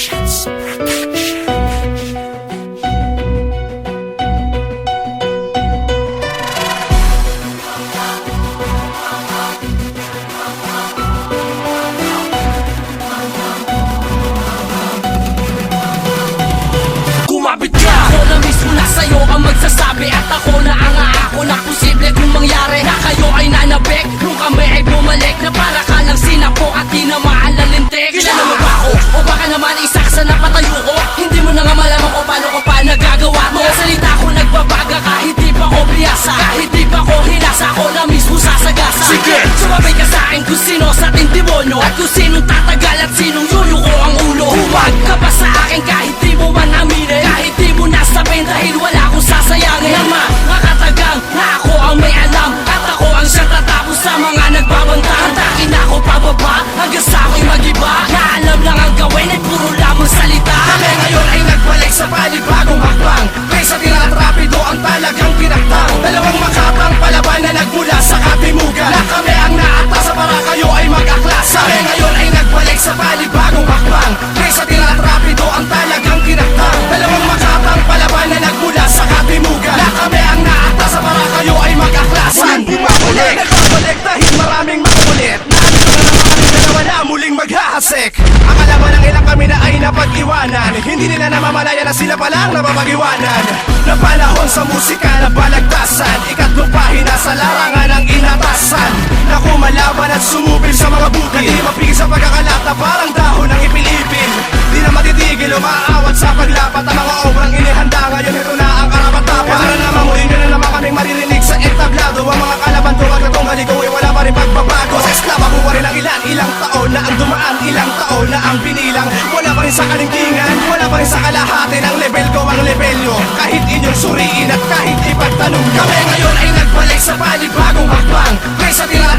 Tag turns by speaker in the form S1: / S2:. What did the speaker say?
S1: Kumapit ka! Ako na mismo na sa'yo ang magsasabi, at ako na ang aako na posible kung mangyari na kayo ay nanabik nung kami ay bumalik, na para ka lang sinapo at di na maalalintik. Kilala mo ba ako? O baka naman isaksa na patayo ko? Hindi mo na nga malaman ko paano ko pa nagagawa mo. Mga salita ko nagbabaga kahit di pa ko biyasa, kahit di pa ko hinasa, ako na mismo sasagasa. Sige! Sumabay ka sa akin kung sino sa ating demonyo, at kung sinong tatagal at sinong yuyuko ang ulo. Huwag ka pa sa akin kahit di mo man aminin, kahit di mo nasabihin dahil wala akong sasayangin. Na makatagang na ako ang may alam, at ako ang siyang tatapos sa mga nagbabanta. Hantakin ako pababa hanggang sa ako'y magiba, na alam lang ang gawin at puro lamang salita.
S2: Kami ngayon ay nagbalik sa panibagong hakbang, kaysa tira't rapido ang talagang pinagtang. Dalawang makapang palaban na nagmula sa kabimugan, na kami ang naatasa para kayo ay mag-aklasa. Kami ngayon ay nagbalik sa panibagong hakbang, kaysa tira't rapido ang talagang pinagtang. Dalawang makapang palaban na nagmula sa kabimugan, na kami ang naatasa para kayo ay mag-aklasa. Muling bumabalik, nagbabalik dahil maraming makulit, na wala muling maghahasik. Akala ba ng ilang kami na ay napag-iwanan, hindi nila namamalaya na sila palang napapag-iwanan. Na panahon sa musika na balagtasan, ikatlong pahina sa larangan ng inatasan, na kumalaban at sumubil sa mga bukid, na di mapigil sa pagkakalata parang dahon ng ipilipin. Di na matitigil o maaawat sa paglapat ang mga obrang inihanda. Ngayon ito na ang karapat-dapat. Ito na naman muli na naman kaming maririnig sa entablado. Ang mga kalaban tuwag na tong haligaw ay wala pa rin pagbabago. Sa esklaba buwa rin ang ilang taon na ang dumaan, ilang taon na ang binilang. Wala pa rin sa kalingkingan, wala pa rin sa kalahati ng level ko ang level nyo. Kahit inyong suriin at kahit ipagtanong nyo, kami ngayon ay nagbalik sa panibagong hakbang, kaysa tira